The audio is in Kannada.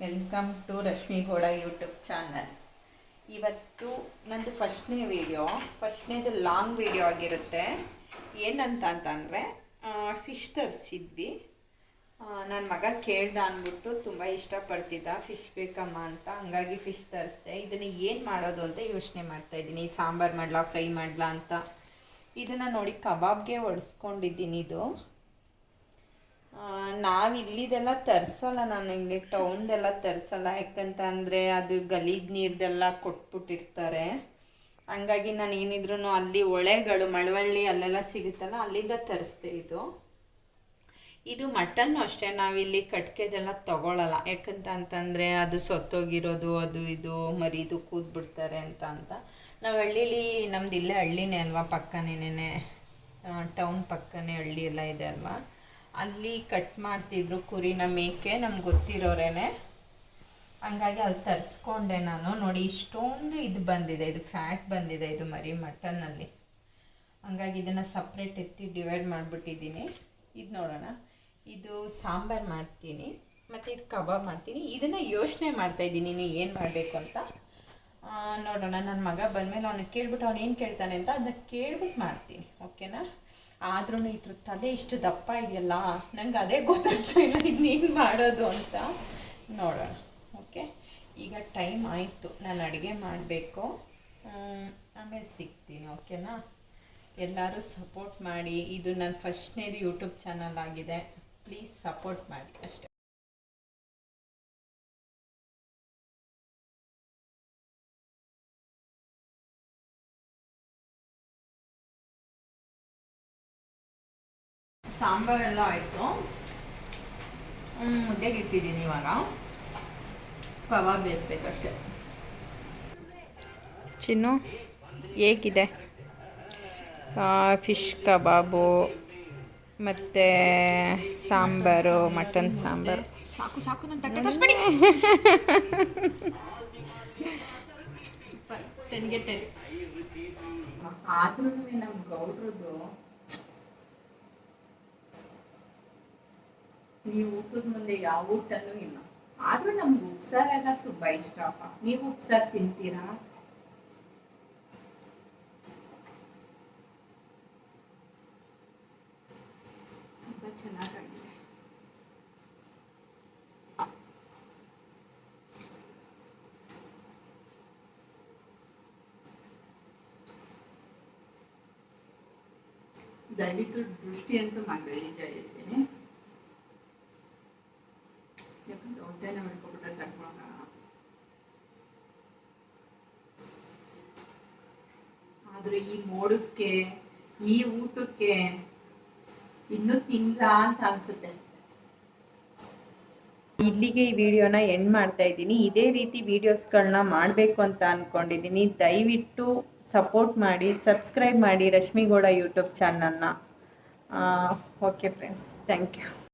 Welcome to Rashmi Gowda YouTube channel. ಇವತ್ತು ನಂದು ಫಸ್ಟ್ನೇದು ಲಾಂಗ್ ವಿಡಿಯೋ ಆಗಿರುತ್ತೆ. ಏನಂತಂದರೆ ಫಿಶ್ ತರಿಸಿದ್ವಿ. ನನ್ನ ಮಗ ಕೇಳ್ದ ಅಂದ್ಬಿಟ್ಟು ತುಂಬ ಇಷ್ಟಪಡ್ತಿದ್ದ, ಫಿಶ್ ಬೇಕಮ್ಮ ಅಂತ. ಹಂಗಾಗಿ ಫಿಶ್ ತರಿಸ್ದೆ. ಇದನ್ನು ಏನು ಮಾಡೋದು ಅಂತ ಯೋಚನೆ ಮಾಡ್ತಾಯಿದ್ದೀನಿ. ಸಾಂಬಾರು ಮಾಡಲಾ, ಫ್ರೈ ಮಾಡಲಾ ಅಂತ. ಇದನ್ನು ನೋಡಿ ಕಬಾಬ್ಗೆ ಒಡಿಸ್ಕೊಂಡಿದ್ದೀನಿ. ಇದು ನಾವು ಇಲ್ಲಿದೆಲ್ಲ ತರಿಸಲ್ಲ, ನಾನು ಇಲ್ಲಿ ಟೌನ್ದೆಲ್ಲ ತರಿಸಲ್ಲ. ಯಾಕಂತ ಅಂದರೆ ಅದು ಗಲೀಜು ನೀರ್ದೆಲ್ಲ ಕೊಟ್ಬಿಟ್ಟಿರ್ತಾರೆ. ಹಂಗಾಗಿ ನಾನು ಏನಿದ್ರು ಅಲ್ಲಿ ಹೊಳೆಗಳು, ಮಳವಳ್ಳಿ ಅಲ್ಲೆಲ್ಲ ಸಿಗುತ್ತಲ್ಲ, ಅಲ್ಲಿಂದ ತರಿಸ್ದೆ. ಇದು ಮಟನ್ನು ಅಷ್ಟೇ, ನಾವಿಲ್ಲಿ ಕಟ್ಕೆದೆಲ್ಲ ತೊಗೊಳ್ಳಲ್ಲ. ಯಾಕಂತಂದರೆ ಅದು ಸೊತ್ತೋಗಿರೋದು, ಅದು ಇದು ಮರಿದು ಕೂದ್ಬಿಡ್ತಾರೆ ಅಂತ ನಾವು ಹಳ್ಳೀಲಿ, ನಮ್ದು ಇಲ್ಲೇ ಹಳ್ಳಿನೇ ಅಲ್ವಾ, ಪಕ್ಕನೇ ಟೌನ್ ಪಕ್ಕನೇ ಹಳ್ಳಿ ಎಲ್ಲ ಇದೆ ಅಲ್ವಾ, ಅಲ್ಲಿ ಕಟ್ ಮಾಡ್ತಿದ್ರು ಕುರಿನ, ಮೇಕೆ ನಮ್ಗೆ ಗೊತ್ತಿರೋರೇನೆ. ಹಂಗಾಗಿ ಅಲ್ಲಿ ತರಿಸ್ಕೊಂಡೆ ನಾನು. ನೋಡಿ ಇಷ್ಟೊಂದು ಇದು ಬಂದಿದೆ, ಇದು ಫ್ಯಾಟ್ ಬಂದಿದೆ, ಇದು ಮರಿ ಮಟನ್ನಲ್ಲಿ. ಹಂಗಾಗಿ ಇದನ್ನು ಸಪ್ರೇಟ್ ಎತ್ತಿ ಡಿವೈಡ್ ಮಾಡಿಬಿಟ್ಟಿದ್ದೀನಿ. ಇದು ನೋಡೋಣ, ಇದು ಸಾಂಬಾರು ಮಾಡ್ತೀನಿ ಮತ್ತು ಇದು ಕಬಾಬ್ ಮಾಡ್ತೀನಿ. ಇದನ್ನು ಯೋಚನೆ ಮಾಡ್ತಾಯಿದ್ದೀನಿ ನೀವು ಏನು ಮಾಡಬೇಕು ಅಂತ. ನೋಡೋಣ, ನನ್ನ ಮಗ ಬಂದಮೇಲೆ ಅವನಿಗೆ ಕೇಳ್ಬಿಟ್ಟು ಅವ್ನು ಏನು ಕೇಳ್ತಾನೆ ಅಂತ ಅದನ್ನ ಕೇಳ್ಬಿಟ್ಟು ಮಾಡ್ತೀನಿ, ಓಕೆನಾ. ಆದ್ರೂ ಇದ್ರ ತಲೆ ಇಷ್ಟು ದಪ್ಪ ಇದೆಯಲ್ಲ, ನಂಗೆ ಅದೇ ಗೊತ್ತಾಗ್ತಾ ಇಲ್ಲ ಇದನ್ನೇನು ಮಾಡೋದು ಅಂತ. ನೋಡೋಣ, ಓಕೆ. ಈಗ ಟೈಮ್ ಆಯಿತು, ನಾನು ಅಡುಗೆ ಮಾಡಬೇಕು. ಆಮೇಲೆ ಸಿಗ್ತೀನಿ, ಓಕೆನಾ. ಎಲ್ಲರೂ ಸಪೋರ್ಟ್ ಮಾಡಿ. ಇದು ನನ್ನ ಫಸ್ಟ್ನೇದು ಯೂಟ್ಯೂಬ್ ಚಾನಲ್ ಆಗಿದೆ. ಪ್ಲೀಸ್ ಸಪೋರ್ಟ್ ಮಾಡಿ ಅಷ್ಟೇ. ಸಾಂಬಾರೆಲ್ಲ ಆಯಿತು, ಮುದ್ದೆಗೆ ಇಟ್ಟಿದ್ದೀನಿ. ಇವಾಗ ಕಬಾಬ್ ಬೇಯಿಸ್ಬೇಕಷ್ಟೆ. ಚಿನ್ನು ಹೇಗಿದೆ? ಫಿಶ್ ಕಬಾಬು ಮತ್ತು ಸಾಂಬಾರು, ಮಟನ್ ಸಾಂಬಾರು. ಸಾಕು ಸಾಕು, ನನ್ನ ತಟ್ಟೆ ತರಿಸ್ಬೇಡಿ. ಆದ್ರೂ ನಮ್ಮ ಗೌಡ್ರದ್ದು ನೀವು ಊಟದ ಮುಂದೆ ಯಾವ ಊಟನೂ ಇಲ್ಲ. ಆದ್ರೂ ನಮ್ಗೆ ಉಪ್ಸಾರೆಲ್ಲ ತುಂಬ ಇಷ್ಟಪ್ಪ. ನೀವು ಉಪ್ಸಾರು ತಿಂತೀರಾ? ತುಂಬ ಚೆನ್ನಾಗಾಗಿದೆ. ದಯವಿಟ್ಟು ದೃಷ್ಟಿ ಅಂತೂ ಮಾಡಬೇಡಿ ಅಂತ ಹೇಳ್ತೀನಿ. ಯಾಕಂದ್ರೆ ಹೊಟ್ಟೆನ ಮಾಡ್ಕೊಬಿಟ್ರೆ ತಗೊಳಕ. ಆದ್ರೆ ಈ ಮೋಡಕ್ಕೆ, ಈ ಊಟಕ್ಕೆ ಇನ್ನೂ ತಿನ್ನಲ್ಲ ಅಂತ ಅನ್ಸುತ್ತೆ. ಇಲ್ಲಿಗೆ ಈ ವಿಡಿಯೋನ ಎಂಡ್ ಮಾಡ್ತಾ ಇದ್ದೀನಿ. ಇದೇ ರೀತಿ ವಿಡಿಯೋಸ್ಗಳನ್ನ ಮಾಡಬೇಕು ಅಂತ ಅಂದ್ಕೊಂಡಿದ್ದೀನಿ. ದಯವಿಟ್ಟು ಸಪೋರ್ಟ್ ಮಾಡಿ, ಸಬ್ಸ್ಕ್ರೈಬ್ ಮಾಡಿ ರಶ್ಮಿ ಗೌಡ ಯೂಟ್ಯೂಬ್ ಚಾನಲ್ನ. Okay friends, thank you.